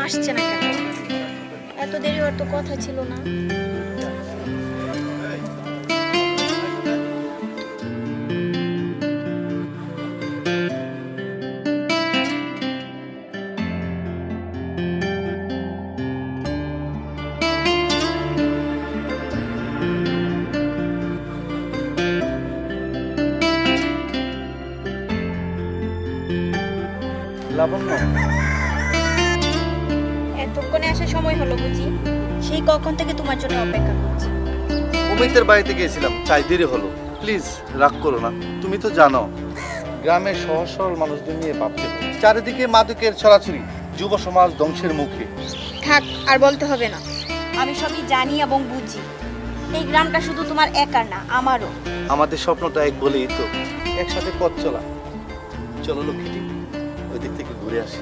আসছে না কেন? এত দেরি হওয়ার তো কথা ছিল না। লাবণ্য, এতক্ষণে আসার সময় হলো বুঝি? সেই কখন থেকে তোমার জন্য অপেক্ষা করছি। অমিতের বাড়িতে গিয়েছিলাম, তাই দেরি হলো। প্লিজ রাগ করো না। তুমি তো জানো গ্রামের সহজ সরল মানুষদের নিয়ে ভাবতে হয়। চারিদিকে মাদকের ছড়াছড়ি, যুব সমাজ ধ্বংসের মুখে। থাক, আর বলতে হবে না। আমি সবই জানি এবং বুঝি। এই গ্রামটা শুধু তোমার একার না, আমারও। আমাদের স্বপ্নটা এক বলেই তো একসাথে পথ চলা। চলো লক্ষ্মীটি, ওই দিক থেকে ঘুরে আসি।